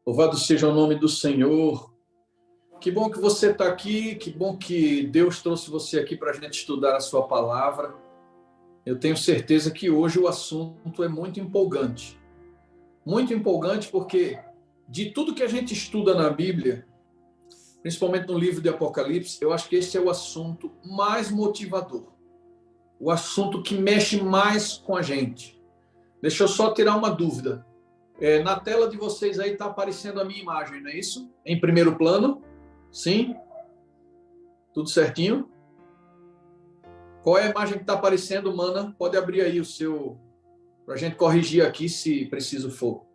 Louvado seja o nome do Senhor. Que bom que você está aqui, que bom que Deus trouxe você aqui para a gente estudar a sua palavra. Eu tenho certeza que hoje o assunto é muito empolgante. Muito empolgante porque de tudo que a gente estuda na Bíblia, principalmente no livro de Apocalipse, eu acho que esse é o assunto mais motivador. O assunto que mexe mais com a gente. Deixa eu só tirar uma dúvida. Na tela de vocês aí está aparecendo a minha imagem, não é isso? Em primeiro plano? Sim? Tudo certinho? Qual é a imagem que está aparecendo, mana? Pode abrir aí o seu, para a gente corrigir aqui se preciso for.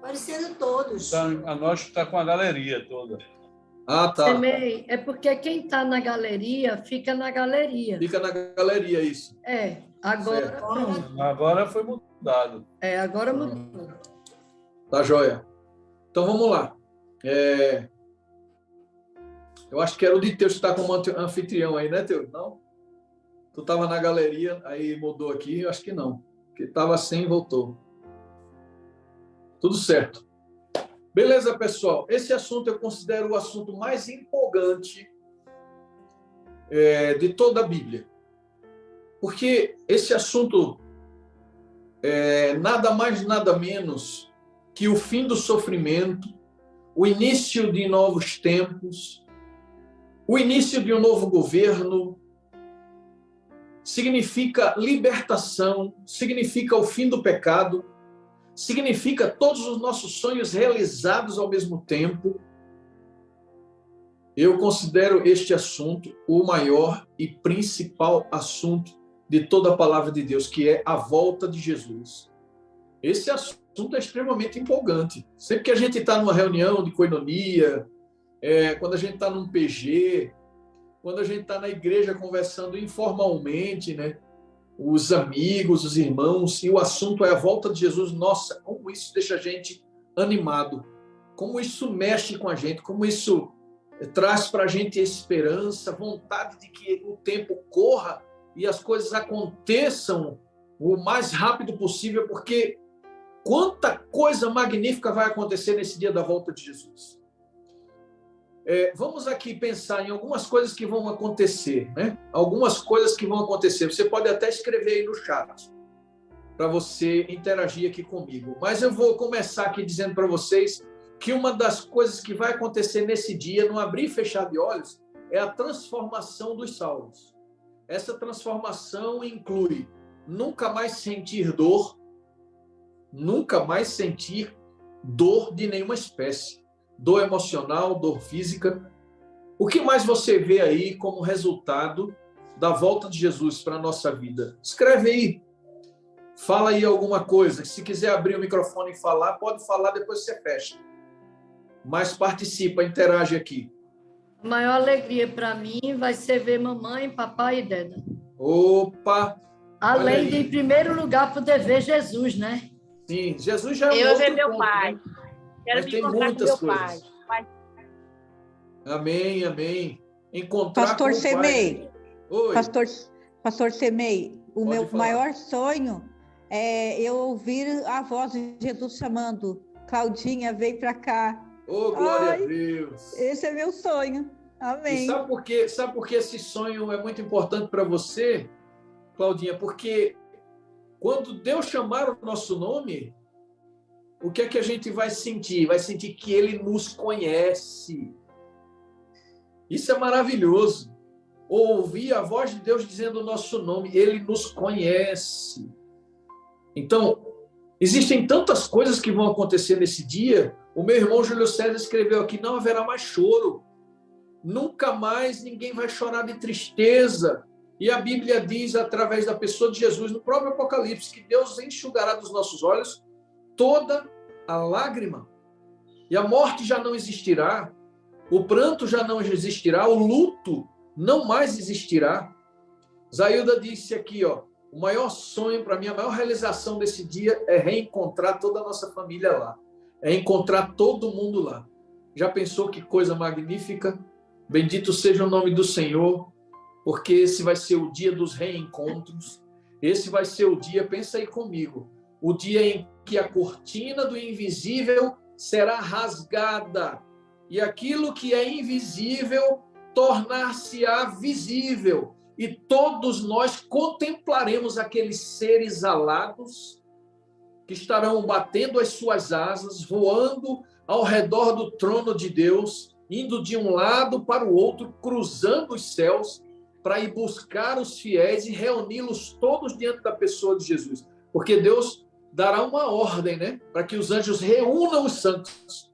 Aparecendo todos. A nossa está com a galeria toda. Ah, tá. Também é porque quem está na galeria, fica na galeria. Fica na galeria, isso. Agora Certo. pronto. Agora foi mudado. Agora mudou. Tá joia. Então vamos lá. Eu acho que era o de Teus que está como anfitrião aí, né, Teus? Não? Tu estava na galeria, aí mudou aqui, eu acho que não. Porque estava sem e voltou. Tudo certo. Beleza, pessoal. Esse assunto eu considero o assunto mais empolgante de toda a Bíblia. Porque esse assunto é nada mais, nada menos que o fim do sofrimento, o início de novos tempos, o início de um novo governo, significa libertação, significa o fim do pecado, significa todos os nossos sonhos realizados ao mesmo tempo. Eu considero este assunto o maior e principal assunto de toda a palavra de Deus, que é a volta de Jesus. Esse assunto é extremamente empolgante. Sempre que a gente está numa reunião de coinonia, quando a gente está num PG, quando a gente está na igreja conversando informalmente, né? Os amigos, os irmãos, e o assunto é a volta de Jesus. Nossa, como isso deixa a gente animado, como isso mexe com a gente, como isso traz para a gente esperança, vontade de que o tempo corra e as coisas aconteçam o mais rápido possível, porque quanta coisa magnífica vai acontecer nesse dia da volta de Jesus. Vamos aqui pensar em algumas coisas que vão acontecer, né? Algumas coisas que vão acontecer. Você pode até escrever aí no chat para você interagir aqui comigo. Mas eu vou começar aqui dizendo para vocês que uma das coisas que vai acontecer nesse dia, no abrir e fechar de olhos, é a transformação dos salvos. Essa transformação inclui nunca mais sentir dor de nenhuma espécie. Dor emocional, dor física. O que mais você vê aí como resultado da volta de Jesus para a nossa vida? Escreve aí. Fala aí alguma coisa. Se quiser abrir o microfone e falar, pode falar, depois você fecha. Mas participa, interage aqui. A maior alegria para mim vai ser ver mamãe, papai e Deda. Opa! Além de, em primeiro lugar, poder ver Jesus, né? Sim, Jesus já é eu outro ver meu ponto, pai. né? Quero Mas me encontrar com meu pai. Amém, amém. Encontrar Pastor com o Semei, Pai. Oi. Pastor Semei, o Pode meu falar. maior sonho é eu ouvir a voz de Jesus chamando, Claudinha, vem para cá. Oh, glória Ai, a Deus. Esse é meu sonho. Amém. E sabe por que esse sonho é muito importante para você, Claudinha? Porque quando Deus chamar o nosso nome, o que é que a gente vai sentir? Vai sentir que Ele nos conhece. Isso é maravilhoso. Ouvir a voz de Deus dizendo o nosso nome, Ele nos conhece. Então, existem tantas coisas que vão acontecer nesse dia. O meu irmão Júlio César escreveu aqui, não haverá mais choro. Nunca mais ninguém vai chorar de tristeza. E a Bíblia diz, através da pessoa de Jesus, no próprio Apocalipse, que Deus enxugará dos nossos olhos toda a lágrima. E a morte já não existirá, o pranto já não existirá, o luto não mais existirá. Zailda disse aqui, o maior sonho para mim, a maior realização desse dia é reencontrar toda a nossa família lá. É encontrar todo mundo lá. Já pensou que coisa magnífica? Bendito seja o nome do Senhor, porque esse vai ser o dia dos reencontros. Esse vai ser o dia, pensa aí comigo, o dia em que a cortina do invisível será rasgada, e aquilo que é invisível tornar-se-á visível, e todos nós contemplaremos aqueles seres alados que estarão batendo as suas asas, voando ao redor do trono de Deus, indo de um lado para o outro, cruzando os céus, para ir buscar os fiéis e reuni-los todos diante da pessoa de Jesus. Porque Deus dará uma ordem, né? Para que os anjos reúnam os santos.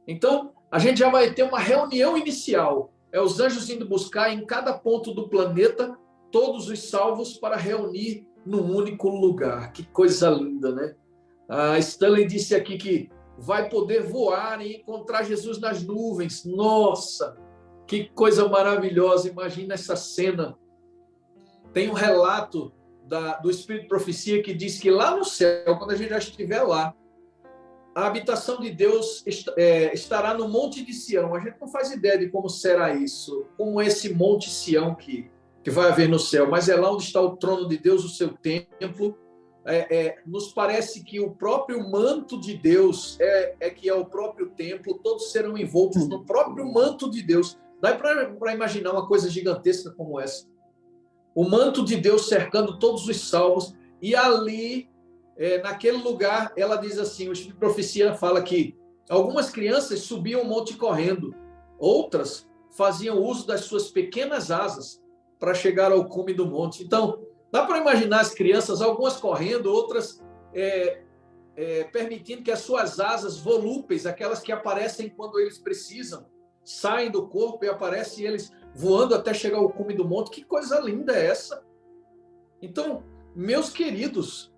Então, a gente já vai ter uma reunião inicial. É os anjos indo buscar em cada ponto do planeta todos os salvos para reunir num único lugar. Que coisa linda, né? A Stanley disse aqui que vai poder voar e encontrar Jesus nas nuvens. Nossa, que coisa maravilhosa. Imagina essa cena. Tem um relato do Espírito de Profecia que diz que lá no céu, quando a gente já estiver lá, a habitação de Deus estará no Monte de Sião. A gente não faz ideia de como será isso, como é esse Monte Sião que vai haver no céu, mas é lá onde está o trono de Deus, o seu templo. Nos parece que o próprio manto de Deus que é o próprio templo, todos serão envoltos no próprio manto de Deus. Dá para imaginar uma coisa gigantesca como essa. O manto de Deus cercando todos os salvos, e ali, naquele lugar, ela diz assim, o Espírito de Profecia fala que algumas crianças subiam o monte correndo, outras faziam uso das suas pequenas asas para chegar ao cume do monte. Então, dá para imaginar as crianças, algumas correndo, outras permitindo que as suas asas volúpeis, aquelas que aparecem quando eles precisam, saem do corpo e aparecem eles voando até chegar ao cume do monte. Que coisa linda é essa? Então, meus queridos,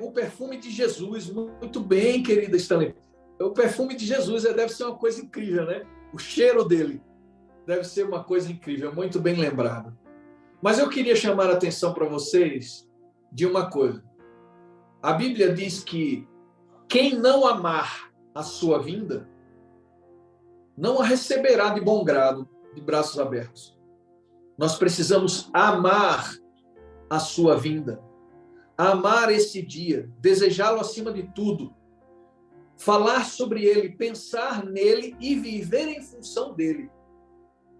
o perfume de Jesus, muito bem, querida Stanley, o perfume de Jesus deve ser uma coisa incrível, né? O cheiro dele deve ser uma coisa incrível, muito bem lembrado. Mas eu queria chamar a atenção para vocês de uma coisa. A Bíblia diz que quem não amar a sua vinda, não a receberá de bom grado, de braços abertos. Nós precisamos amar a sua vinda, amar esse dia, desejá-lo acima de tudo, falar sobre ele, pensar nele e viver em função dele.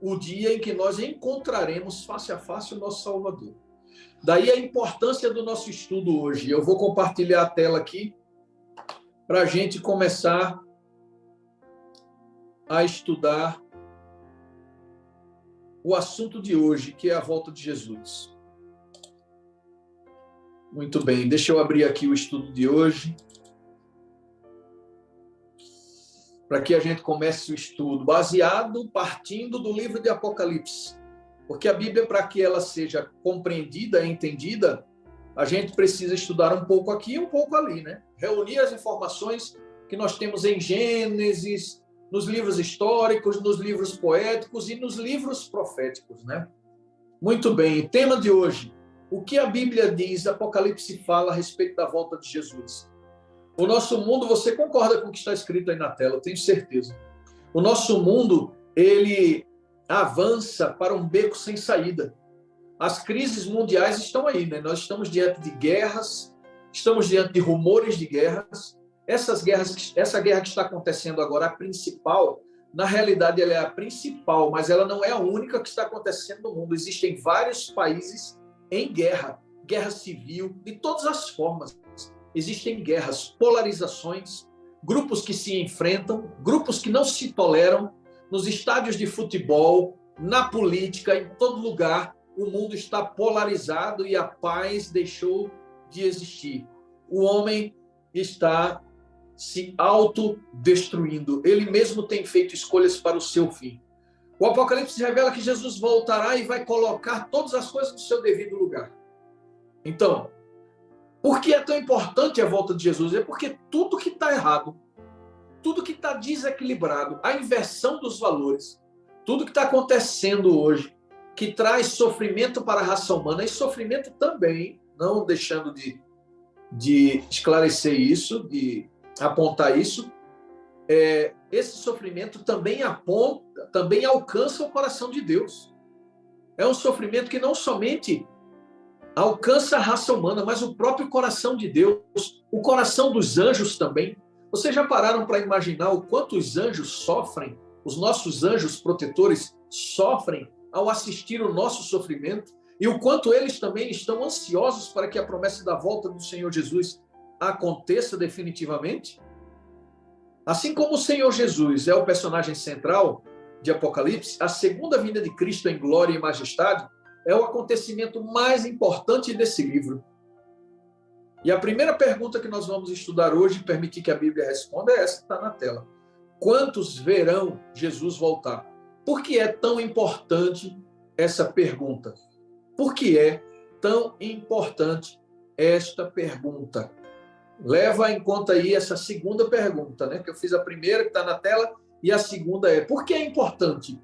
O dia em que nós encontraremos face a face o nosso Salvador. Daí a importância do nosso estudo hoje. Eu vou compartilhar a tela aqui para a gente começar a estudar o assunto de hoje, que é a volta de Jesus. Muito bem, deixa eu abrir aqui o estudo de hoje, para que a gente comece o estudo, partindo do livro de Apocalipse. Porque a Bíblia, para que ela seja compreendida e entendida, a gente precisa estudar um pouco aqui e um pouco ali, né? Reunir as informações que nós temos em Gênesis, nos livros históricos, nos livros poéticos e nos livros proféticos, né? Muito bem, tema de hoje. O que a Bíblia diz, Apocalipse fala a respeito da volta de Jesus? O nosso mundo, você concorda com o que está escrito aí na tela, eu tenho certeza. O nosso mundo, ele avança para um beco sem saída. As crises mundiais estão aí, né? Nós estamos diante de guerras, estamos diante de rumores de guerras. Essa guerra que está acontecendo agora, a principal, na realidade ela é a principal, mas ela não é a única que está acontecendo no mundo. Existem vários países em guerra, guerra civil, de todas as formas. Existem guerras, polarizações, grupos que se enfrentam, grupos que não se toleram, nos estádios de futebol, na política, em todo lugar, o mundo está polarizado e a paz deixou de existir. O homem está se autodestruindo. Ele mesmo tem feito escolhas para o seu fim. O Apocalipse revela que Jesus voltará e vai colocar todas as coisas no seu devido lugar. Então, por que é tão importante a volta de Jesus? É porque tudo que está errado, tudo que está desequilibrado, a inversão dos valores, tudo que está acontecendo hoje, que traz sofrimento para a raça humana, e sofrimento também, não deixando de esclarecer isso, de apontar isso, esse sofrimento também alcança o coração de Deus. É um sofrimento que não somente alcança a raça humana, mas o próprio coração de Deus, o coração dos anjos também, Vocês já pararam para imaginar o quanto os anjos sofrem, os nossos anjos protetores sofrem ao assistir o nosso sofrimento? E o quanto eles também estão ansiosos para que a promessa da volta do Senhor Jesus aconteça definitivamente? Assim como o Senhor Jesus é o personagem central de Apocalipse, a segunda vinda de Cristo em glória e majestade é o acontecimento mais importante desse livro. E a primeira pergunta que nós vamos estudar hoje, permitir que a Bíblia responda, é essa que está na tela. Quantos verão Jesus voltar? Por que é tão importante essa pergunta? Por que é tão importante esta pergunta? Leva em conta aí essa segunda pergunta, né? Que eu fiz a primeira, que está na tela, e a segunda é: por que é importante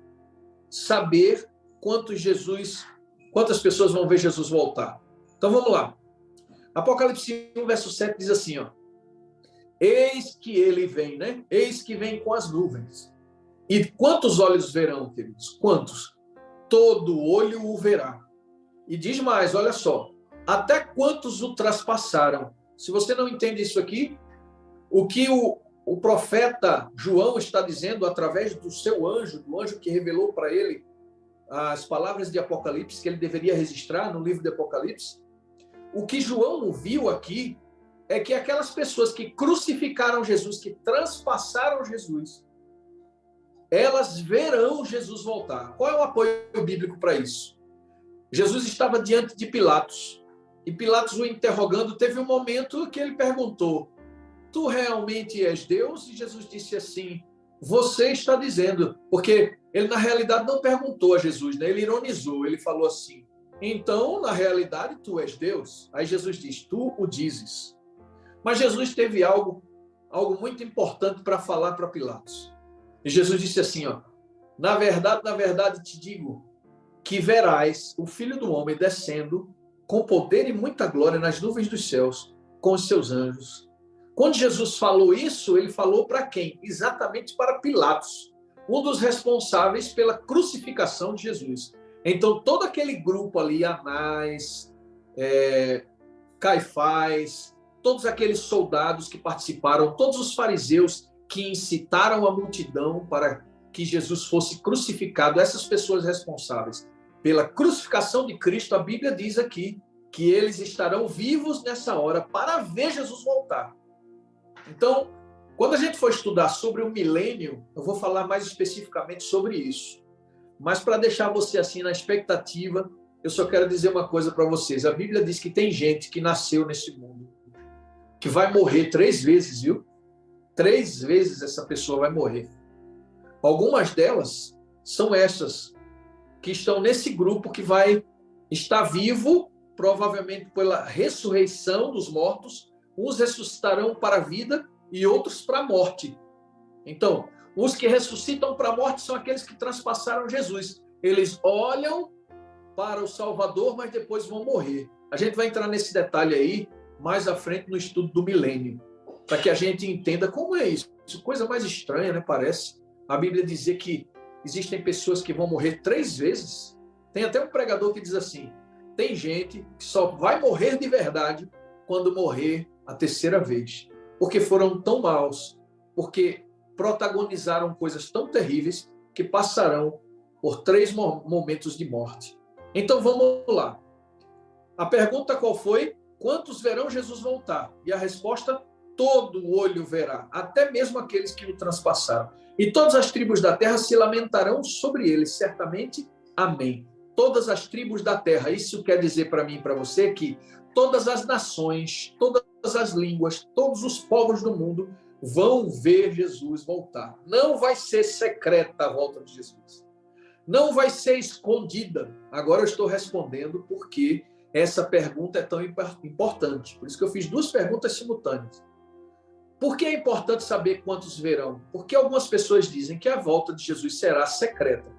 saber quantas pessoas vão ver Jesus voltar? Então vamos lá. Apocalipse 1, verso 7 diz assim, ó: eis que ele vem, né? Eis que vem com as nuvens. E quantos olhos verão, queridos? Quantos? Todo olho o verá. E diz mais, olha só: até quantos o traspassaram? Se você não entende isso aqui, o que o profeta João está dizendo através do seu anjo, do anjo que revelou para ele as palavras de Apocalipse que ele deveria registrar no livro de Apocalipse, o que João viu aqui é que aquelas pessoas que crucificaram Jesus, que transpassaram Jesus, elas verão Jesus voltar. Qual é o apoio bíblico para isso? Jesus estava diante de Pilatos, e Pilatos o interrogando, teve um momento que ele perguntou: tu realmente és Deus? E Jesus disse assim: você está dizendo. Porque ele, na realidade, não perguntou a Jesus, né? Ele ironizou, ele falou assim: então, na realidade, tu és Deus? Aí Jesus diz: tu o dizes. Mas Jesus teve algo muito importante para falar para Pilatos. E Jesus disse assim, ó: na verdade te digo que verás o Filho do Homem descendo com poder e muita glória nas nuvens dos céus com os seus anjos. Quando Jesus falou isso, ele falou para quem? Exatamente para Pilatos, um dos responsáveis pela crucificação de Jesus. Então, todo aquele grupo ali, Anás, Caifás, todos aqueles soldados que participaram, todos os fariseus que incitaram a multidão para que Jesus fosse crucificado, essas pessoas responsáveis pela crucificação de Cristo, a Bíblia diz aqui que eles estarão vivos nessa hora para ver Jesus voltar. Então, quando a gente for estudar sobre o milênio, eu vou falar mais especificamente sobre isso. Mas para deixar você assim na expectativa, eu só quero dizer uma coisa para vocês. A Bíblia diz que tem gente que nasceu nesse mundo, que vai morrer 3 vezes, viu? 3 vezes essa pessoa vai morrer. Algumas delas são essas que estão nesse grupo que vai estar vivo, provavelmente pela ressurreição dos mortos. Uns ressuscitarão para a vida e outros para a morte. Então, os que ressuscitam para a morte são aqueles que transpassaram Jesus. Eles olham para o Salvador, mas depois vão morrer. A gente vai entrar nesse detalhe aí mais à frente no estudo do milênio, para que a gente entenda como é isso. Coisa mais estranha, né? Parece. A Bíblia dizer que existem pessoas que vão morrer 3 vezes. Tem até um pregador que diz assim: tem gente que só vai morrer de verdade quando morrer a 3ª vez. Porque foram tão maus, porque protagonizaram coisas tão terríveis que passarão por 3 momentos de morte. Então vamos lá. A pergunta qual foi? Quantos verão Jesus voltar? E a resposta: todo olho verá, até mesmo aqueles que o transpassaram. E todas as tribos da terra se lamentarão sobre ele, certamente. Amém. Todas as tribos da terra. Isso quer dizer para mim e para você que todas as nações, todas as línguas, todos os povos do mundo vão ver Jesus voltar. Não vai ser secreta a volta de Jesus. Não vai ser escondida. Agora eu estou respondendo porque essa pergunta é tão importante. Por isso que eu fiz 2 perguntas simultâneas. Por que é importante saber quantos verão? Porque algumas pessoas dizem que a volta de Jesus será secreta.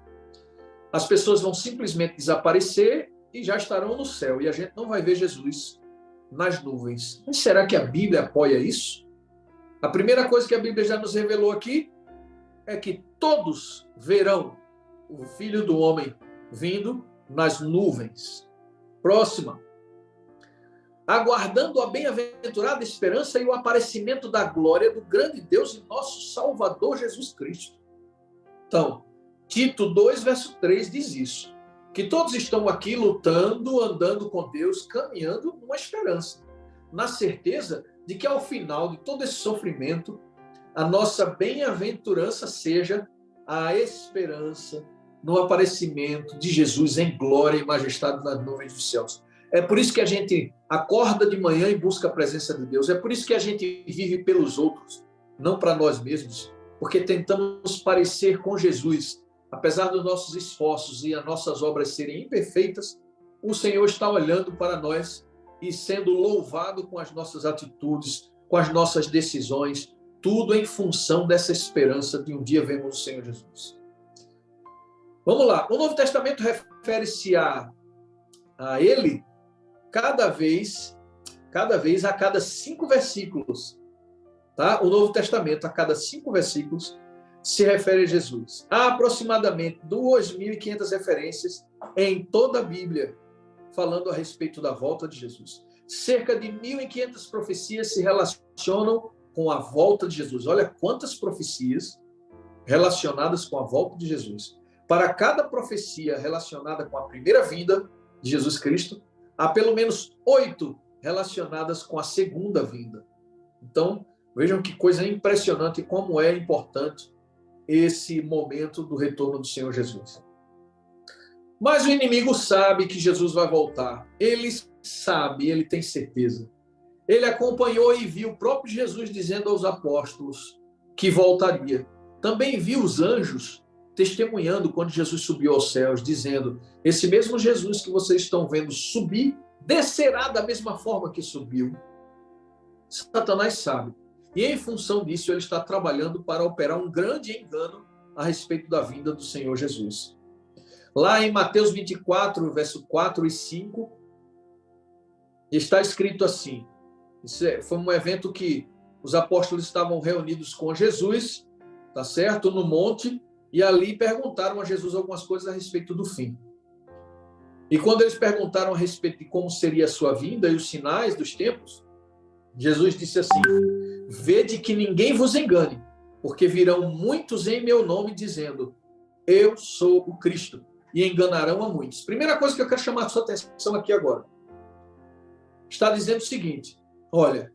As pessoas vão simplesmente desaparecer e já estarão no céu. E a gente não vai ver Jesus nas nuvens. Mas será que a Bíblia apoia isso? A primeira coisa que a Bíblia já nos revelou aqui é que todos verão o Filho do Homem vindo nas nuvens. Próxima. aguardando a bem-aventurada esperança e o aparecimento da glória do grande Deus e nosso Salvador Jesus Cristo. Então, Tito 2, verso 3 diz isso, que todos estão aqui lutando, andando com Deus, caminhando numa esperança, na certeza de que ao final de todo esse sofrimento, a nossa bem-aventurança seja a esperança no aparecimento de Jesus em glória e majestade nas nuvens dos céus. É por isso que a gente acorda de manhã e busca a presença de Deus. É por isso que a gente vive pelos outros, não para nós mesmos, porque tentamos parecer com Jesus. Apesar dos nossos esforços e as nossas obras serem imperfeitas, o Senhor está olhando para nós e sendo louvado com as nossas atitudes, com as nossas decisões, tudo em função dessa esperança de um dia vermos o Senhor Jesus. Vamos lá. O Novo Testamento refere-se a ele cada vez a cada 5 versículos. Tá? O Novo Testamento, a cada 5 versículos, se refere a Jesus. Há aproximadamente 2.500 referências em toda a Bíblia falando a respeito da volta de Jesus. Cerca de 1.500 profecias se relacionam com a volta de Jesus. Olha quantas profecias relacionadas com a volta de Jesus. Para cada profecia relacionada com a primeira vinda de Jesus Cristo, há pelo menos 8 relacionadas com a segunda vinda. Então, vejam que coisa impressionante e como é importante esse momento do retorno do Senhor Jesus. Mas o inimigo sabe que Jesus vai voltar. Ele sabe, ele tem certeza. Ele acompanhou e viu o próprio Jesus dizendo aos apóstolos que voltaria. Também viu os anjos testemunhando quando Jesus subiu aos céus, dizendo: esse mesmo Jesus que vocês estão vendo subir, descerá da mesma forma que subiu. Satanás sabe. E em função disso, ele está trabalhando para operar um grande engano a respeito da vinda do Senhor Jesus. Lá em Mateus 24, verso 4 e 5, está escrito assim. Foi um evento que os apóstolos estavam reunidos com Jesus, tá certo? No monte, e ali perguntaram a Jesus algumas coisas a respeito do fim. E quando eles perguntaram a respeito de como seria a sua vinda e os sinais dos tempos, Jesus disse assim: vede que ninguém vos engane, porque virão muitos em meu nome dizendo: eu sou o Cristo, e enganarão a muitos. Primeira coisa que eu quero chamar a sua atenção aqui agora. Está dizendo o seguinte: olha,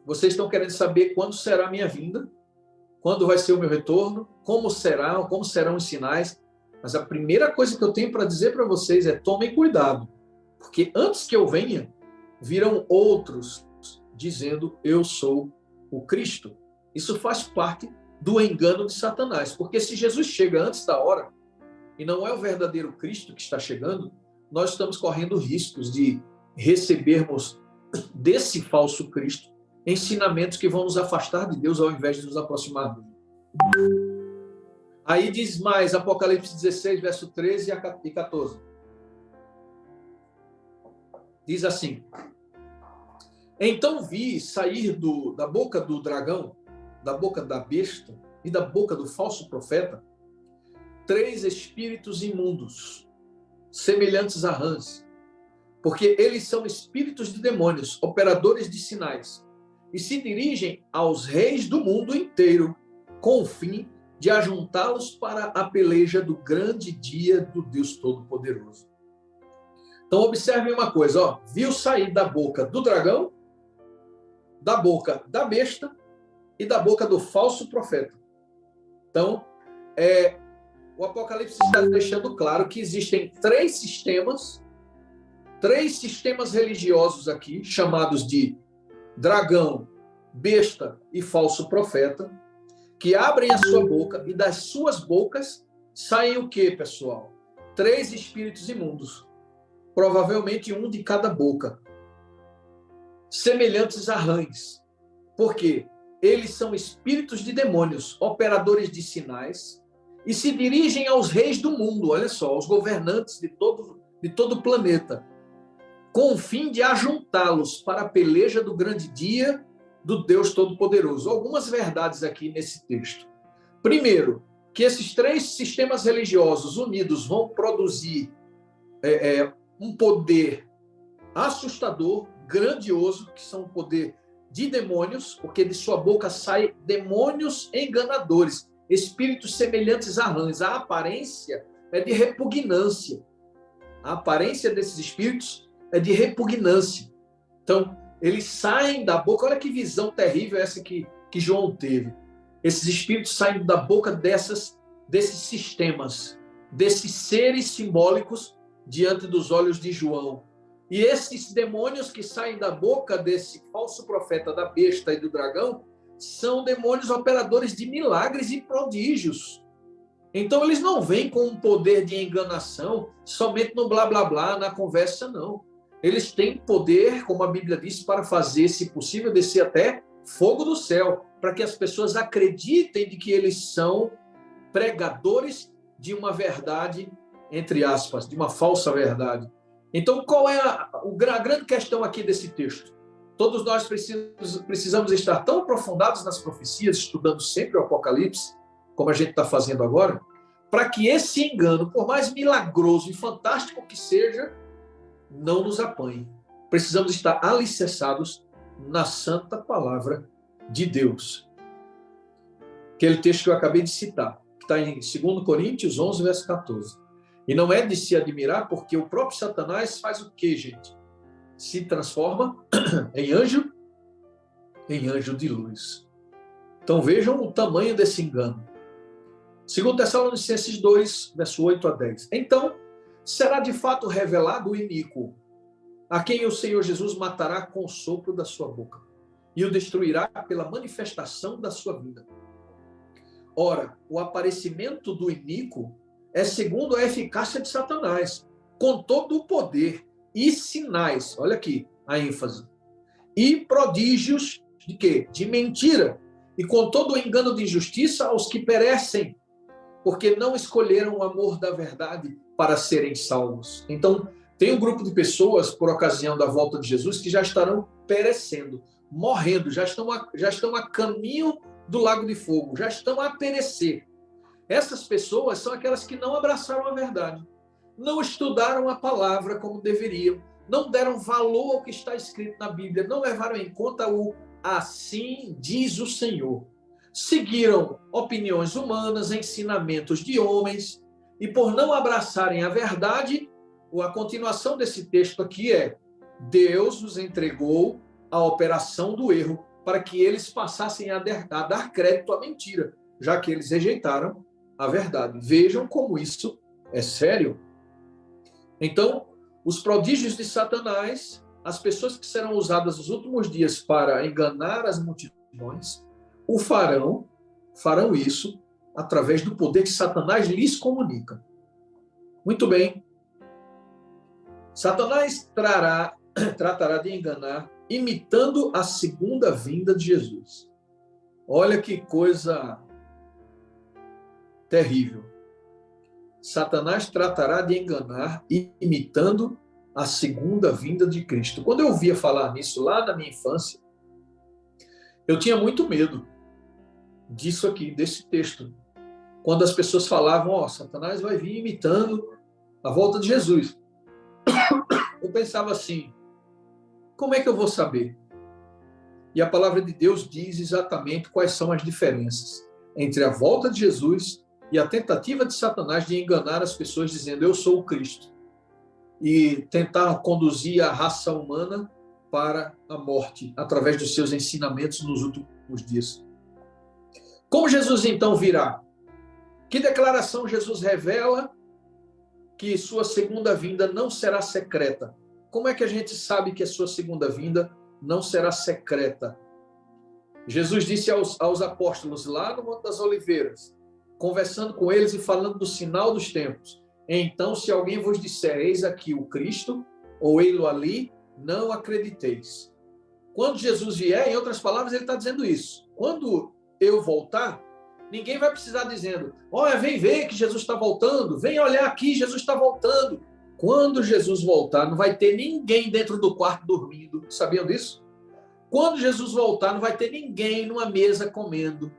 vocês estão querendo saber quando será a minha vinda, quando vai ser o meu retorno, como serão os sinais. Mas a primeira coisa que eu tenho para dizer para vocês é: tomem cuidado, porque antes que eu venha, virão outros dizendo: eu sou o Cristo. Isso faz parte do engano de Satanás, porque se Jesus chega antes da hora, e não é o verdadeiro Cristo que está chegando, nós estamos correndo riscos de recebermos desse falso Cristo ensinamentos que vão nos afastar de Deus ao invés de nos aproximar dele. Aí diz mais, Apocalipse 16, verso 13 e 14. Diz assim: então vi sair da boca do dragão, da boca da besta e da boca do falso profeta 3 espíritos imundos, semelhantes a rãs, porque eles são espíritos de demônios, operadores de sinais, e se dirigem aos reis do mundo inteiro, com o fim de ajuntá-los para a peleja do grande dia do Deus Todo-Poderoso. Então, observem uma coisa, ó, viu sair da boca do dragão, da boca da besta e da boca do falso profeta. Então, o Apocalipse está deixando claro que existem 3 sistemas religiosos aqui, chamados de dragão, besta e falso profeta, que abrem a sua boca e das suas bocas saem o quê, pessoal? 3 espíritos imundos, provavelmente um de cada boca, semelhantes a rãs. Por quê? Eles são espíritos de demônios, operadores de sinais, e se dirigem aos reis do mundo, olha só, aos governantes de todo o planeta, com o fim de ajuntá-los para a peleja do grande dia do Deus Todo-Poderoso. Algumas verdades aqui nesse texto. Primeiro, que esses 3 sistemas religiosos unidos vão produzir um poder assustador, grandioso, que são o poder de demônios, porque de sua boca saem demônios enganadores, espíritos semelhantes a rãs. A aparência é de repugnância. A aparência desses espíritos é de repugnância. Então, eles saem da boca. Olha que visão terrível essa que João teve. Esses espíritos saem da boca desses sistemas, desses seres simbólicos diante dos olhos de João. E esses demônios que saem da boca desse falso profeta da besta e do dragão são demônios operadores de milagres e prodígios. Então, eles não vêm com um poder de enganação somente no blá, blá, blá, na conversa, não. Eles têm poder, como a Bíblia diz, para fazer, se possível, descer até fogo do céu, para que as pessoas acreditem de que eles são pregadores de uma verdade, entre aspas, de uma falsa verdade. Então, qual é a grande questão aqui desse texto? Todos nós precisamos estar tão aprofundados nas profecias, estudando sempre o Apocalipse, como a gente está fazendo agora, para que esse engano, por mais milagroso e fantástico que seja, não nos apanhe. Precisamos estar alicerçados na santa palavra de Deus. Aquele texto que eu acabei de citar, que está em 2 Coríntios 11, verso 14. E não é de se admirar, porque o próprio Satanás faz o quê, gente? Se transforma em anjo de luz. Então vejam o tamanho desse engano. 2 Tessalonicenses 2, verso 8 a 10. Então, será de fato revelado o iníquo, a quem o Senhor Jesus matará com o sopro da sua boca, e o destruirá pela manifestação da sua vida. Ora, o aparecimento do iníquo é segundo a eficácia de Satanás, com todo o poder e sinais, olha aqui a ênfase, e prodígios de quê? De mentira, e com todo o engano de injustiça aos que perecem, porque não escolheram o amor da verdade para serem salvos. Então, tem um grupo de pessoas, por ocasião da volta de Jesus, que já estarão perecendo, morrendo, já estão a caminho do lago de fogo, já estão a perecer. Essas pessoas são aquelas que não abraçaram a verdade, não estudaram a palavra como deveriam, não deram valor ao que está escrito na Bíblia, não levaram em conta o assim diz o Senhor. Seguiram opiniões humanas, ensinamentos de homens, e por não abraçarem a verdade, a continuação desse texto aqui é: Deus os entregou à operação do erro para que eles passassem a dar crédito à mentira, já que eles rejeitaram a verdade. Vejam como isso é sério. Então, os prodígios de Satanás, as pessoas que serão usadas nos últimos dias para enganar as multidões, farão isso através do poder que Satanás lhes comunica. Muito bem. Satanás tratará de enganar, imitando a segunda vinda de Jesus. Olha que coisa terrível. Satanás tratará de enganar, imitando a segunda vinda de Cristo. Quando eu ouvia falar nisso lá na minha infância, eu tinha muito medo disso aqui, desse texto. Quando as pessoas falavam, Satanás vai vir imitando a volta de Jesus. Eu pensava assim, como é que eu vou saber? E a palavra de Deus diz exatamente quais são as diferenças entre a volta de Jesus e a tentativa de Satanás de enganar as pessoas dizendo, eu sou o Cristo, e tentar conduzir a raça humana para a morte através dos seus ensinamentos nos últimos dias. Como Jesus então virá? Que declaração Jesus revela que sua segunda vinda não será secreta? Como é que a gente sabe que a sua segunda vinda não será secreta? Jesus disse aos apóstolos lá no Monte das Oliveiras, conversando com eles e falando do sinal dos tempos. Então, se alguém vos disser, eis aqui o Cristo, ou ei-lo ali, não acrediteis. Quando Jesus vier, em outras palavras, ele está dizendo isso. Quando eu voltar, ninguém vai precisar dizendo, olha, vem ver que Jesus está voltando, vem olhar aqui, Jesus está voltando. Quando Jesus voltar, não vai ter ninguém dentro do quarto dormindo. Sabiam disso? Quando Jesus voltar, não vai ter ninguém numa mesa comendo.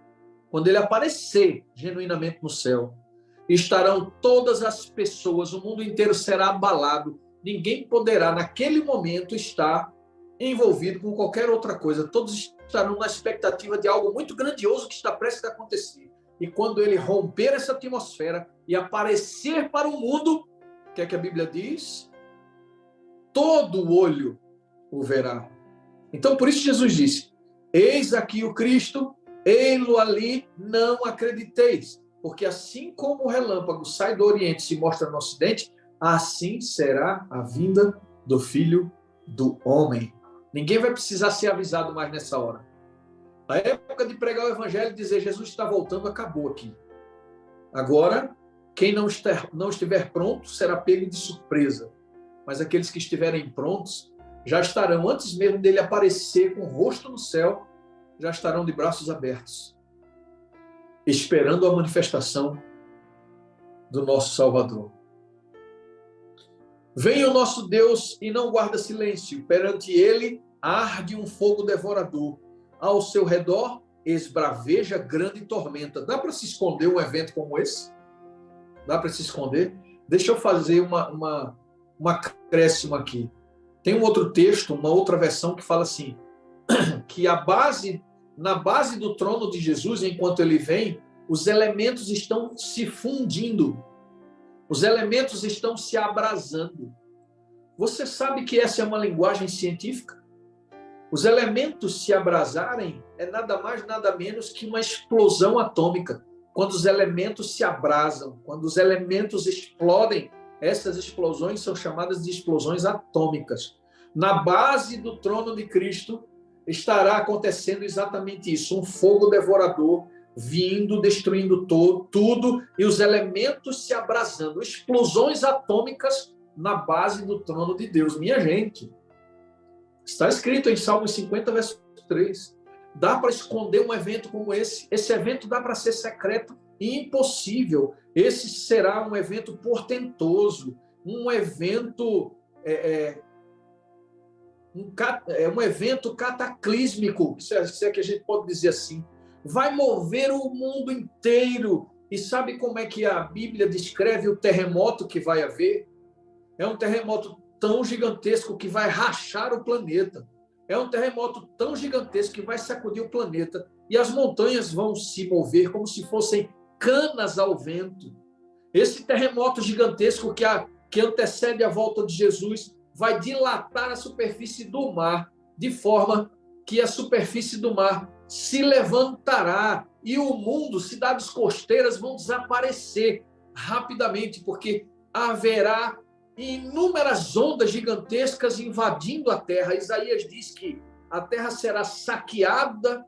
Quando ele aparecer genuinamente no céu, estarão todas as pessoas, o mundo inteiro será abalado. Ninguém poderá, naquele momento, estar envolvido com qualquer outra coisa. Todos estarão na expectativa de algo muito grandioso que está prestes a acontecer. E quando ele romper essa atmosfera e aparecer para o mundo, o que é que a Bíblia diz? Todo olho o verá. Então, por isso Jesus disse, eis aqui o Cristo, ei-lo ali, não acrediteis. Porque assim como o relâmpago sai do Oriente e se mostra no Ocidente, assim será a vinda do Filho do Homem. Ninguém vai precisar ser avisado mais nessa hora. A época de pregar o Evangelho e dizer Jesus está voltando, acabou aqui. Agora, quem não estiver pronto será pego de surpresa. Mas aqueles que estiverem prontos já estarão, antes mesmo dele aparecer com o rosto no céu, já estarão de braços abertos, esperando a manifestação do nosso Salvador. Vem o nosso Deus e não guarda silêncio. Perante ele arde um fogo devorador. Ao seu redor esbraveja grande tormenta. Dá para se esconder um evento como esse? Dá para se esconder? Deixa eu fazer uma acréscimo aqui. Tem um outro texto, uma outra versão que fala assim, que na base do trono de Jesus, enquanto ele vem, os elementos estão se fundindo. Os elementos estão se abrasando. Você sabe que essa é uma linguagem científica? Os elementos se abrasarem é nada mais, nada menos que uma explosão atômica. Quando os elementos se abrasam, quando os elementos explodem, essas explosões são chamadas de explosões atômicas. Na base do trono de Cristo estará acontecendo exatamente isso, um fogo devorador vindo, destruindo tudo, e os elementos se abrasando, explosões atômicas na base do trono de Deus. Minha gente, está escrito em Salmos 50, verso 3. Dá para esconder um evento como esse. Esse evento dá para ser secreto e impossível. Esse será um evento portentoso, um evento um evento cataclísmico, se é que a gente pode dizer assim. Vai mover o mundo inteiro. E sabe como é que a Bíblia descreve o terremoto que vai haver? É um terremoto tão gigantesco que vai rachar o planeta. É um terremoto tão gigantesco que vai sacudir o planeta. E as montanhas vão se mover como se fossem canas ao vento. Esse terremoto gigantesco que antecede a volta de Jesus vai dilatar a superfície do mar, de forma que a superfície do mar se levantará e o mundo, cidades costeiras vão desaparecer rapidamente, porque haverá inúmeras ondas gigantescas invadindo a terra. Isaías diz que a terra será saqueada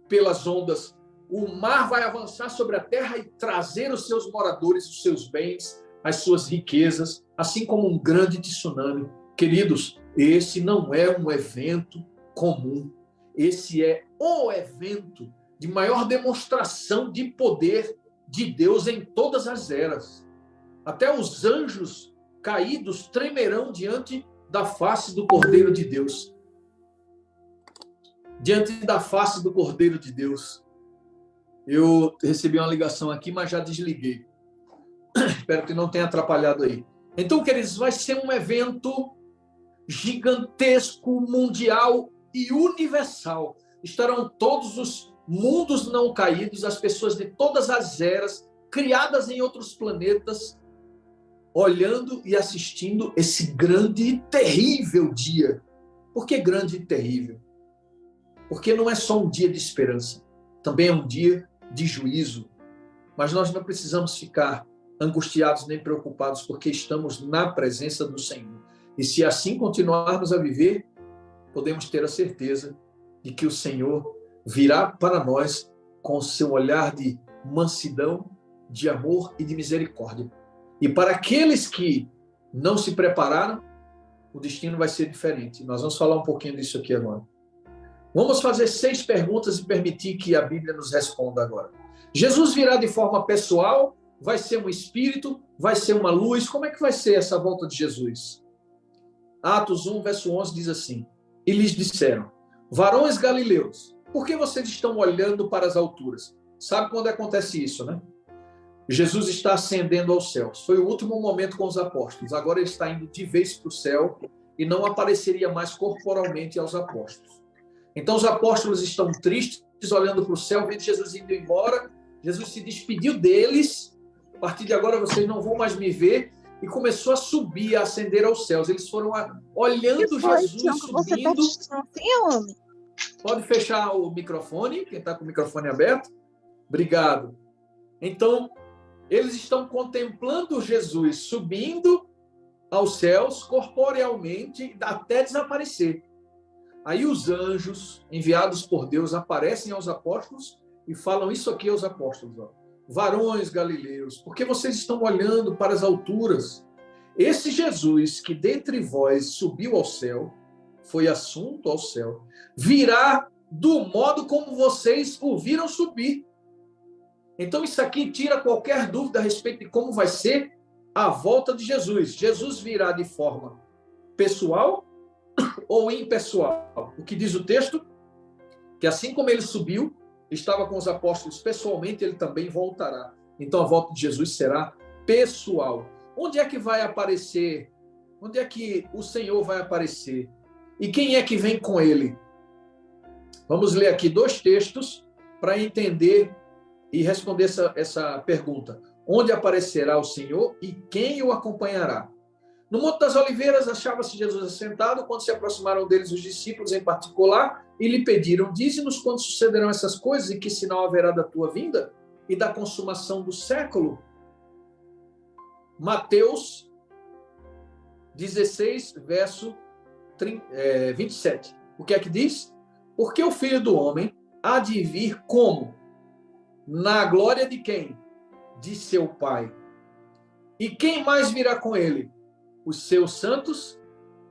pelas ondas. O mar vai avançar sobre a terra e trazer os seus moradores, os seus bens, as suas riquezas, assim como um grande tsunami. Queridos, esse não é um evento comum. Esse é o evento de maior demonstração de poder de Deus em todas as eras. Até os anjos caídos tremerão diante da face do Cordeiro de Deus. Diante da face do Cordeiro de Deus. Eu recebi uma ligação aqui, mas já desliguei. Espero que não tenha atrapalhado aí. Então, queridos, vai ser um evento gigantesco, mundial e universal. Estarão todos os mundos não caídos, as pessoas de todas as eras, criadas em outros planetas, olhando e assistindo esse grande e terrível dia. Por que grande e terrível? Porque não é só um dia de esperança, também é um dia de juízo. Mas nós não precisamos ficar angustiados nem preocupados, porque estamos na presença do Senhor. E se assim continuarmos a viver, podemos ter a certeza de que o Senhor virá para nós com o seu olhar de mansidão, de amor e de misericórdia. E para aqueles que não se prepararam, o destino vai ser diferente. Nós vamos falar um pouquinho disso aqui agora. Vamos fazer 6 perguntas e permitir que a Bíblia nos responda agora. Jesus virá de forma pessoal? Vai ser um espírito? Vai ser uma luz? Como é que vai ser essa volta de Jesus? Atos 1, verso 11 diz assim: e lhes disseram, varões galileus, por que vocês estão olhando para as alturas? Sabe quando acontece isso, né? Jesus está ascendendo aos céus. Foi o último momento com os apóstolos. Agora ele está indo de vez para o céu e não apareceria mais corporalmente aos apóstolos. Então os apóstolos estão tristes, olhando para o céu, vendo Jesus indo embora. Jesus se despediu deles. A partir de agora vocês não vão mais me ver. E começou a subir, a ascender aos céus. Eles foram olhando Jesus subindo. Pode fechar o microfone, quem está com o microfone aberto. Obrigado. Então, eles estão contemplando Jesus subindo aos céus, corporealmente, até desaparecer. Aí os anjos, enviados por Deus, aparecem aos apóstolos e falam isso aqui aos apóstolos. Ó. Varões galileus, porque vocês estão olhando para as alturas? Esse Jesus que dentre vós subiu ao céu, foi assunto ao céu, virá do modo como vocês o viram subir. Então isso aqui tira qualquer dúvida a respeito de como vai ser a volta de Jesus. Jesus virá de forma pessoal ou impessoal? O que diz o texto? Que assim como ele subiu, estava com os apóstolos pessoalmente, ele também voltará. Então a volta de Jesus será pessoal. Onde é que vai aparecer? Onde é que o Senhor vai aparecer? E quem é que vem com ele? Vamos ler aqui 2 textos para entender e responder essa pergunta. Onde aparecerá o Senhor e quem o acompanhará? No Monte das Oliveiras achava-se Jesus assentado, quando se aproximaram deles os discípulos em particular e lhe pediram: dize-nos quando sucederão essas coisas e que sinal haverá da tua vinda e da consumação do século. Mateus 16, verso 27. O que é que diz? Porque o Filho do Homem há de vir como? Na glória de quem? De seu Pai. E quem mais virá com ele? Os seus santos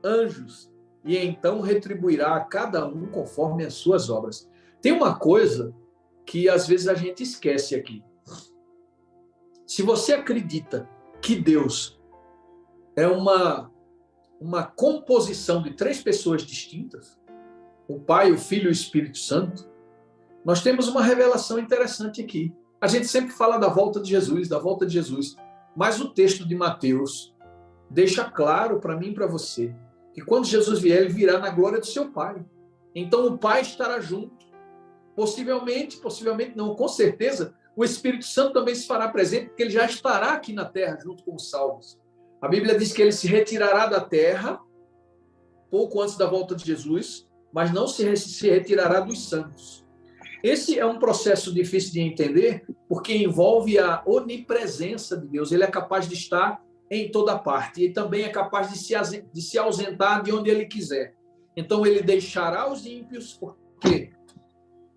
anjos. E então retribuirá a cada um conforme as suas obras. Tem uma coisa que às vezes a gente esquece aqui. Se você acredita que Deus é uma composição de 3 pessoas distintas, o Pai, o Filho e o Espírito Santo, nós temos uma revelação interessante aqui. A gente sempre fala da volta de Jesus, mas o texto de Mateus deixa claro para mim e para você que quando Jesus vier, ele virá na glória do seu Pai. Então o Pai estará junto. Possivelmente não, com certeza, o Espírito Santo também se fará presente, porque ele já estará aqui na terra junto com os salvos. A Bíblia diz que ele se retirará da terra pouco antes da volta de Jesus, mas não se retirará dos santos. Esse é um processo difícil de entender, porque envolve a onipresença de Deus. Ele é capaz de estar em toda parte e também é capaz de se ausentar de onde ele quiser. Então ele deixará os ímpios, porque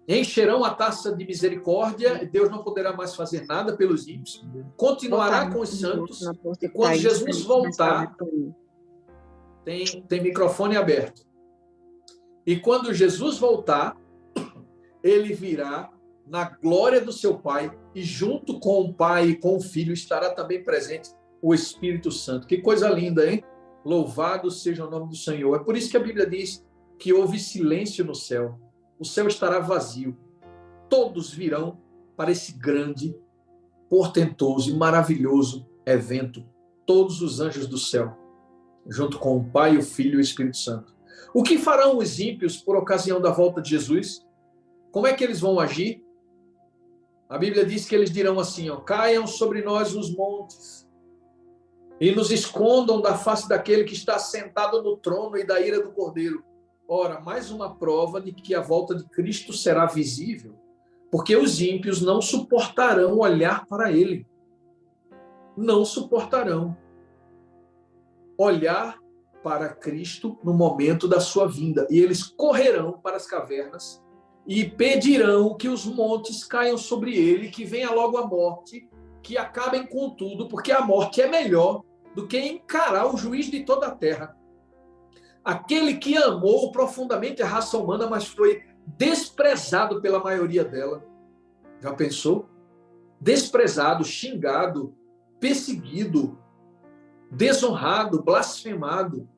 encherão a taça de misericórdia, Deus não poderá mais fazer nada pelos ímpios, continuará com os santos, e quando Jesus voltar, tem microfone aberto, e quando Jesus voltar, ele virá na glória do seu Pai, e junto com o Pai e com o Filho estará também presente o Espírito Santo. Que coisa linda, hein? Louvado seja o nome do Senhor. É por isso que a Bíblia diz que houve silêncio no céu. O céu estará vazio. Todos virão para esse grande, portentoso e maravilhoso evento. Todos os anjos do céu, junto com o Pai, o Filho e o Espírito Santo. O que farão os ímpios por ocasião da volta de Jesus? Como é que eles vão agir? A Bíblia diz que eles dirão assim, ó, caiam sobre nós os montes e nos escondam da face daquele que está sentado no trono e da ira do Cordeiro. Ora, mais uma prova de que a volta de Cristo será visível, porque os ímpios não suportarão olhar para ele. Não suportarão olhar para Cristo no momento da sua vinda. E eles correrão para as cavernas e pedirão que os montes caiam sobre ele, que venha logo a morte, que acabem com tudo, porque a morte é melhor do que encarar o juiz de toda a terra. Aquele que amou profundamente a raça humana, mas foi desprezado pela maioria dela. Já pensou? Desprezado, xingado, perseguido, desonrado, blasfemado.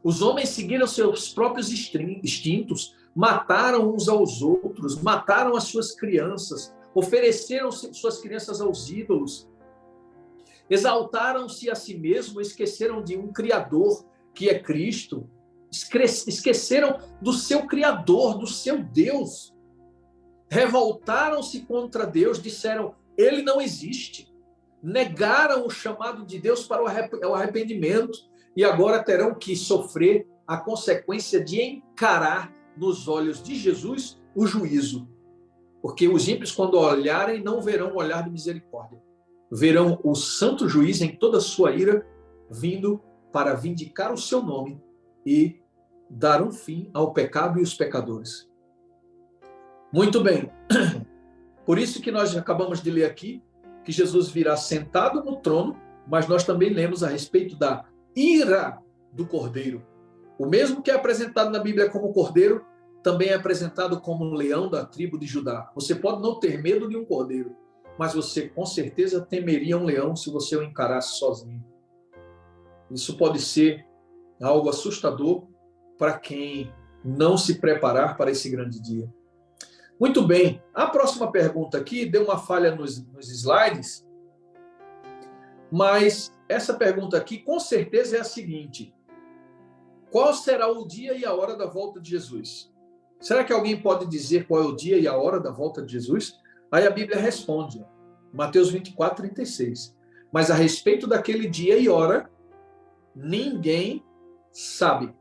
Os homens seguiram seus próprios instintos, mataram uns aos outros, mataram as suas crianças, ofereceram suas crianças aos ídolos, exaltaram-se a si mesmos, esqueceram de um Criador, que é Cristo. esqueceram do seu Criador, do seu Deus. Revoltaram-se contra Deus, disseram, ele não existe. Negaram o chamado de Deus para o arrependimento e agora terão que sofrer a consequência de encarar nos olhos de Jesus o juízo. Porque os ímpios, quando olharem, não verão o olhar de misericórdia. Verão o santo juiz em toda a sua ira, vindo para vindicar o seu nome e dar um fim ao pecado e os pecadores. Muito bem. Por isso que nós acabamos de ler aqui que Jesus virá sentado no trono, mas nós também lemos a respeito da ira do Cordeiro. O mesmo que é apresentado na Bíblia como Cordeiro, também é apresentado como um leão da tribo de Judá. Você pode não ter medo de um cordeiro, mas você com certeza temeria um leão se você o encarasse sozinho. Isso pode ser algo assustador para quem não se preparar para esse grande dia. Muito bem, a próxima pergunta aqui deu uma falha nos slides, mas essa pergunta aqui com certeza é a seguinte: qual será o dia e a hora da volta de Jesus? Será que alguém pode dizer qual é o dia e a hora da volta de Jesus? Aí a Bíblia responde, Mateus 24, 36. Mas a respeito daquele dia e hora, ninguém sabe,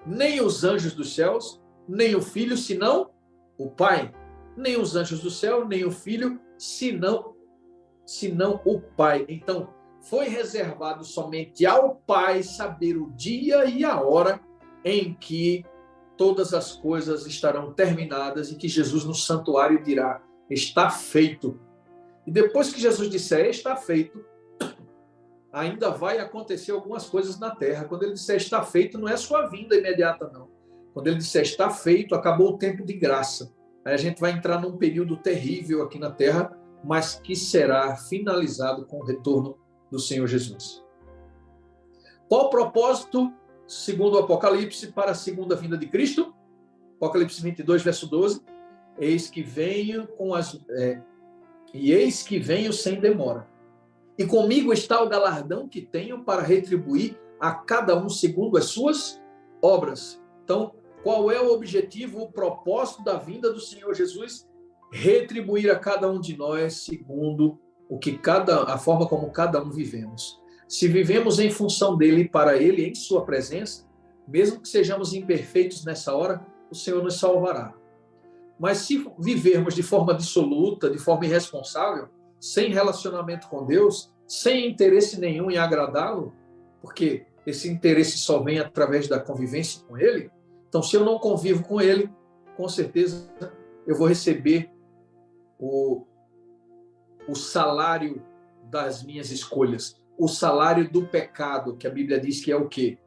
nem os anjos dos céus, nem o Filho, senão o Pai. Nem os anjos do céu, nem o Filho, senão o Pai. Então, foi reservado somente ao Pai saber o dia e a hora em que todas as coisas estarão terminadas e que Jesus no santuário dirá, está feito. E depois que Jesus disser, está feito, ainda vai acontecer algumas coisas na terra. Quando ele disser, está feito, não é sua vinda imediata, não. Quando ele disser, está feito, acabou o tempo de graça. Aí a gente vai entrar num período terrível aqui na terra, mas que será finalizado com o retorno do Senhor Jesus. Qual o propósito, segundo o Apocalipse, para a segunda vinda de Cristo? Apocalipse 22, verso 12. Eis que venho eis que venho sem demora. E comigo está o galardão que tenho para retribuir a cada um segundo as suas obras. Então, qual é o objetivo, o propósito da vinda do Senhor Jesus? Retribuir a cada um de nós segundo a forma como cada um vivemos. Se vivemos em função dele, para ele, em sua presença, mesmo que sejamos imperfeitos nessa hora, o Senhor nos salvará. Mas se vivermos de forma dissoluta, de forma irresponsável, sem relacionamento com Deus, sem interesse nenhum em agradá-lo, porque esse interesse só vem através da convivência com ele, então se eu não convivo com ele, com certeza eu vou receber o salário das minhas escolhas, o salário do pecado, que a Bíblia diz que é o quê?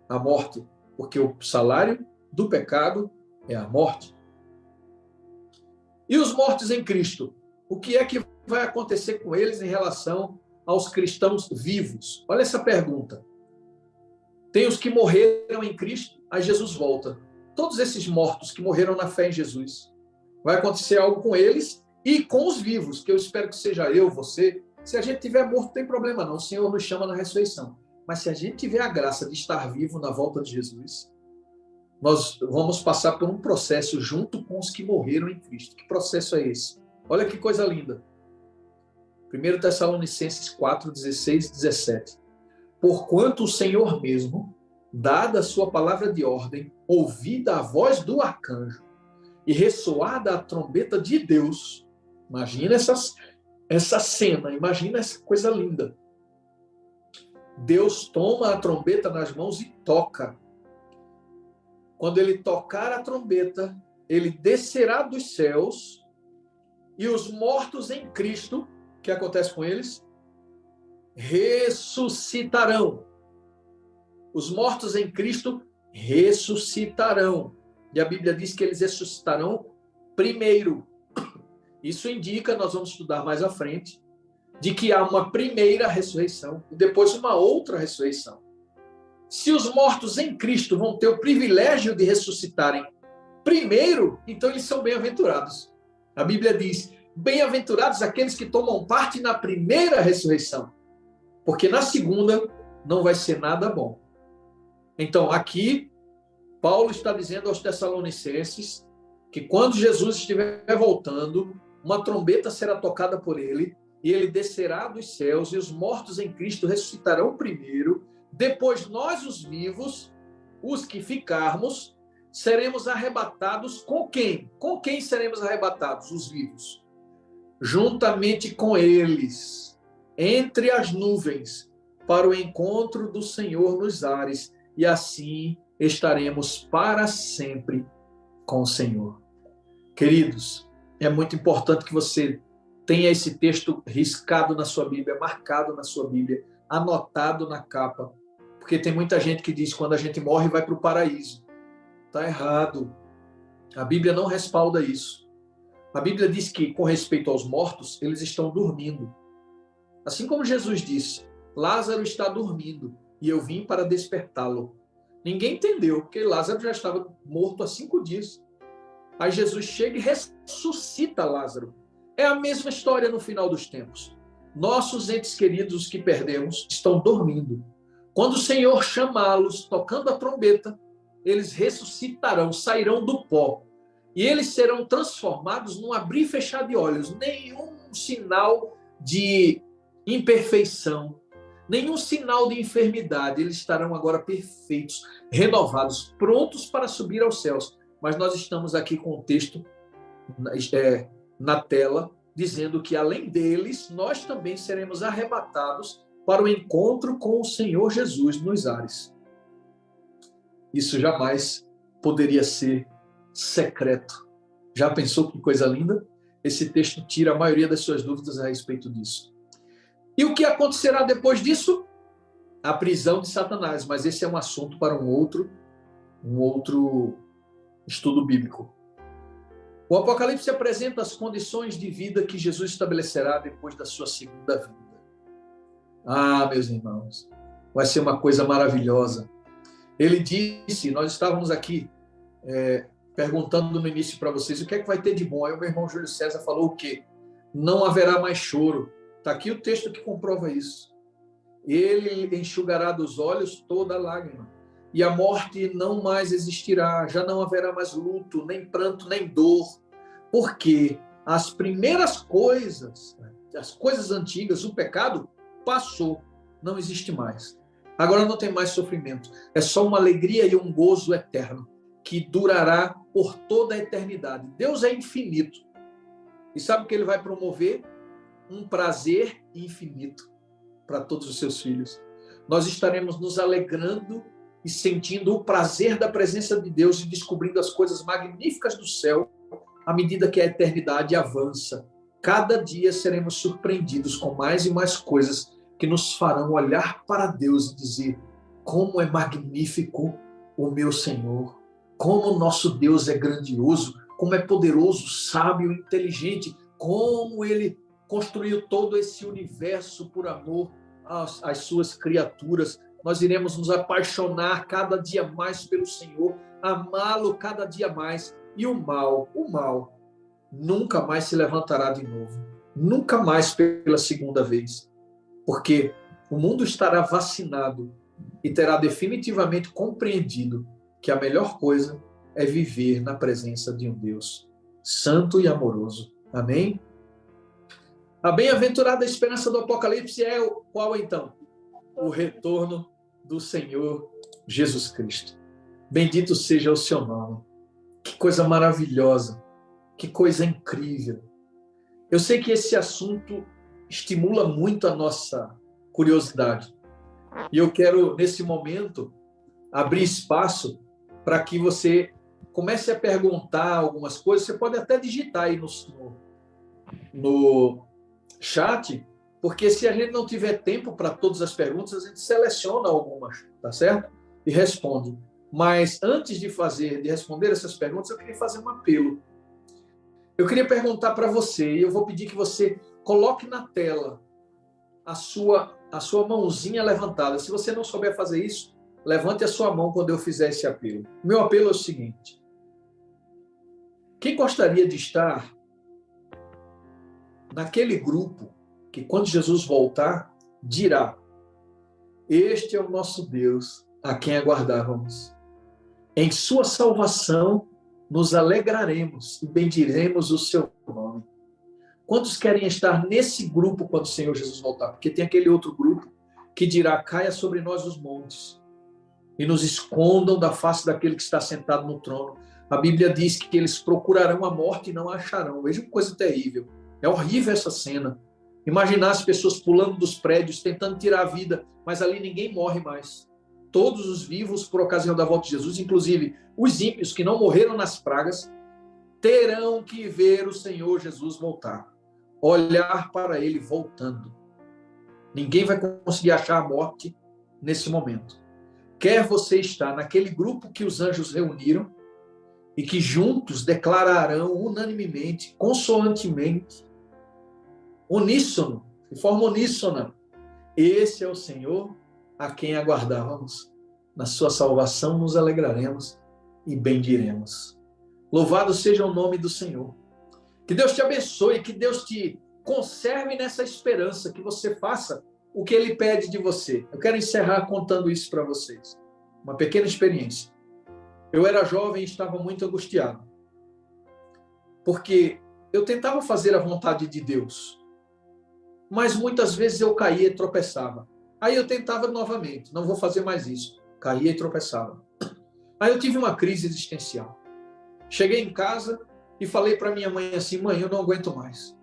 A morte, porque o salário do pecado é a morte. E os mortos em Cristo? O que é que vai acontecer com eles em relação aos cristãos vivos? Olha essa pergunta. Tem os que morreram em Cristo, aí Jesus volta. Todos esses mortos que morreram na fé em Jesus. Vai acontecer algo com eles e com os vivos, que eu espero que seja eu, você. Se a gente tiver morto, não tem problema não. O Senhor nos chama na ressurreição. Mas se a gente tiver a graça de estar vivo na volta de Jesus, nós vamos passar por um processo junto com os que morreram em Cristo. Que processo é esse? Olha que coisa linda. 1 Tessalonicenses 4, 16 e 17. Porquanto o Senhor mesmo, dada a sua palavra de ordem, ouvida a voz do arcanjo e ressoada a trombeta de Deus, imagina essa cena, imagina essa coisa linda. Deus toma a trombeta nas mãos e toca. Quando ele tocar a trombeta, ele descerá dos céus e os mortos em Cristo, o que acontece com eles? Ressuscitarão. Os mortos em Cristo ressuscitarão. E a Bíblia diz que eles ressuscitarão primeiro. Isso indica, nós vamos estudar mais à frente, de que há uma primeira ressurreição e depois uma outra ressurreição. Se os mortos em Cristo vão ter o privilégio de ressuscitarem primeiro, então eles são bem-aventurados. A Bíblia diz, bem-aventurados aqueles que tomam parte na primeira ressurreição, porque na segunda não vai ser nada bom. Então, aqui, Paulo está dizendo aos Tessalonicenses que quando Jesus estiver voltando, uma trombeta será tocada por ele, e ele descerá dos céus, e os mortos em Cristo ressuscitarão primeiro. Depois nós, os vivos, os que ficarmos, seremos arrebatados com quem? Com quem seremos arrebatados? Os vivos. Juntamente com eles, entre as nuvens, para o encontro do Senhor nos ares, e assim estaremos para sempre com o Senhor. Queridos, é muito importante que você tenha esse texto riscado na sua Bíblia, marcado na sua Bíblia, anotado na capa, porque tem muita gente que diz que quando a gente morre vai para o paraíso. Está errado. A Bíblia não respalda isso. A Bíblia diz que, com respeito aos mortos, eles estão dormindo. Assim como Jesus disse, Lázaro está dormindo e eu vim para despertá-lo. Ninguém entendeu, porque Lázaro já estava morto há 5 dias. Aí Jesus chega e ressuscita Lázaro. É a mesma história no final dos tempos. Nossos entes queridos que perdemos estão dormindo. Quando o Senhor chamá-los, tocando a trombeta, eles ressuscitarão, sairão do pó. E eles serão transformados num abrir e fechar de olhos. Nenhum sinal de imperfeição, nenhum sinal de enfermidade. Eles estarão agora perfeitos, renovados, prontos para subir aos céus. Mas nós estamos aqui com o texto na tela, dizendo que, além deles, nós também seremos arrebatados para o encontro com o Senhor Jesus nos ares. Isso jamais poderia ser secreto. Já pensou que coisa linda? Esse texto tira a maioria das suas dúvidas a respeito disso. E o que acontecerá depois disso? A prisão de Satanás, mas esse é um assunto para um outro estudo bíblico. O Apocalipse apresenta as condições de vida que Jesus estabelecerá depois da sua segunda vinda. Ah, meus irmãos, vai ser uma coisa maravilhosa. Ele disse, nós estávamos aqui perguntando no início para vocês, o que é que vai ter de bom? Aí o meu irmão Júlio César falou o quê? Não haverá mais choro. Está aqui o texto que comprova isso. Ele enxugará dos olhos toda lágrima. E a morte não mais existirá. Já não haverá mais luto, nem pranto, nem dor. Porque as primeiras coisas, as coisas antigas, o pecado, passou. Não existe mais. Agora não tem mais sofrimento. É só uma alegria e um gozo eterno, que durará por toda a eternidade. Deus é infinito. E sabe o que ele vai promover? Um prazer infinito para todos os seus filhos. Nós estaremos nos alegrando e sentindo o prazer da presença de Deus e descobrindo as coisas magníficas do céu à medida que a eternidade avança. Cada dia seremos surpreendidos com mais e mais coisas que nos farão olhar para Deus e dizer: como é magnífico o meu Senhor, como o nosso Deus é grandioso, como é poderoso, sábio, inteligente, como Ele construiu todo esse universo por amor às suas criaturas. Nós iremos nos apaixonar cada dia mais pelo Senhor, amá-lo cada dia mais, e o mal nunca mais se levantará de novo, nunca mais pela segunda vez, porque o mundo estará vacinado e terá definitivamente compreendido que a melhor coisa é viver na presença de um Deus santo e amoroso. Amém? A bem-aventurada esperança do Apocalipse é qual então? O retorno do Senhor Jesus Cristo. Bendito seja o seu nome. Que coisa maravilhosa, que coisa incrível. Eu sei que esse assunto estimula muito a nossa curiosidade. E eu quero, nesse momento, abrir espaço para que você comece a perguntar algumas coisas. Você pode até digitar aí no chat, porque se a gente não tiver tempo para todas as perguntas, a gente seleciona algumas, tá certo? E responde. Mas antes de responder essas perguntas, eu queria fazer um apelo. Eu queria perguntar para você, e eu vou pedir que você coloque na tela a sua mãozinha levantada. Se você não souber fazer isso, levante a sua mão quando eu fizer esse apelo. Meu apelo é o seguinte: quem gostaria de estar naquele grupo que, quando Jesus voltar, dirá: este é o nosso Deus, a quem aguardávamos. Em sua salvação nos alegraremos e bendiremos o seu nome. Quantos querem estar nesse grupo quando o Senhor Jesus voltar? Porque tem aquele outro grupo que dirá: caia sobre nós os montes e nos escondam da face daquele que está sentado no trono. A Bíblia diz que eles procurarão a morte e não a acharão. Veja que coisa terrível. É horrível essa cena. Imaginar as pessoas pulando dos prédios, tentando tirar a vida, mas ali ninguém morre mais. Todos os vivos, por ocasião da volta de Jesus, inclusive os ímpios que não morreram nas pragas, terão que ver o Senhor Jesus voltar. Olhar para ele voltando. Ninguém vai conseguir achar a morte nesse momento. Quer você estar naquele grupo que os anjos reuniram e que juntos declararão unanimemente, consoantemente, uníssono, de forma uníssona: esse é o Senhor a quem aguardávamos. Na sua salvação nos alegraremos e bendiremos. Louvado seja o nome do Senhor. Que Deus te abençoe, que Deus te conserve nessa esperança, que você faça o que Ele pede de você. Eu quero encerrar contando isso para vocês. Uma pequena experiência. Eu era jovem e estava muito angustiado, porque eu tentava fazer a vontade de Deus, mas muitas vezes eu caía e tropeçava. Aí eu tentava novamente, não vou fazer mais isso. Caía e tropeçava. Aí eu tive uma crise existencial. Cheguei em casa e falei para minha mãe assim: mãe, eu não aguento mais.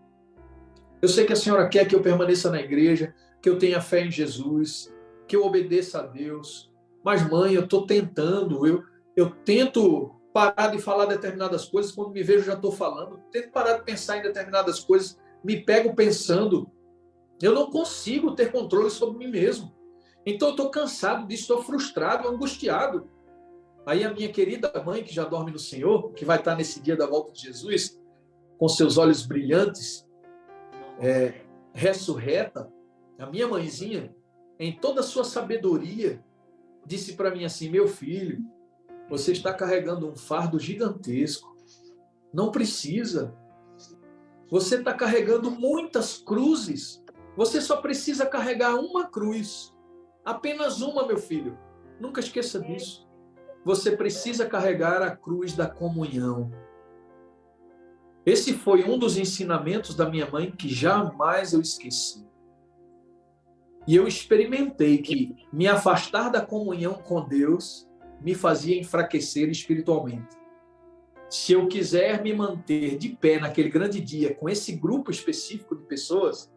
Eu sei que a senhora quer que eu permaneça na igreja, que eu tenha fé em Jesus, que eu obedeça a Deus, mas mãe, eu estou tentando, eu tento parar de falar determinadas coisas, quando me vejo já estou falando, tento parar de pensar em determinadas coisas, me pego pensando. Eu não consigo ter controle sobre mim mesmo. Então eu estou cansado disso, estou frustrado, angustiado. Aí a minha querida mãe, que já dorme no Senhor, que vai estar nesse dia da volta de Jesus, com seus olhos brilhantes, ressurreta, a minha mãezinha, em toda a sua sabedoria, disse para mim assim: meu filho, você está carregando um fardo gigantesco. Não precisa. Você está carregando muitas cruzes. Você só precisa carregar uma cruz. Apenas uma, meu filho. Nunca esqueça disso. Você precisa carregar a cruz da comunhão. Esse foi um dos ensinamentos da minha mãe que jamais eu esqueci. E eu experimentei que me afastar da comunhão com Deus me fazia enfraquecer espiritualmente. Se eu quiser me manter de pé naquele grande dia com esse grupo específico de pessoas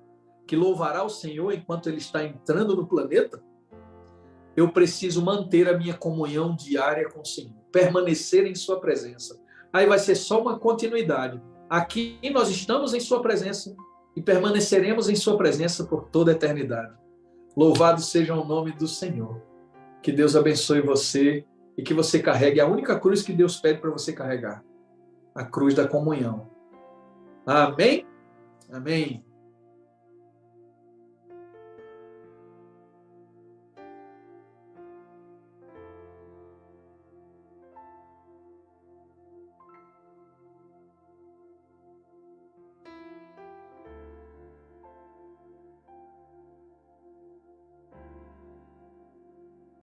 que louvará o Senhor enquanto Ele está entrando no planeta, eu preciso manter a minha comunhão diária com o Senhor, permanecer em sua presença. Aí vai ser só uma continuidade. Aqui nós estamos em sua presença e permaneceremos em sua presença por toda a eternidade. Louvado seja o nome do Senhor. Que Deus abençoe você e que você carregue a única cruz que Deus pede para você carregar, a cruz da comunhão. Amém? Amém.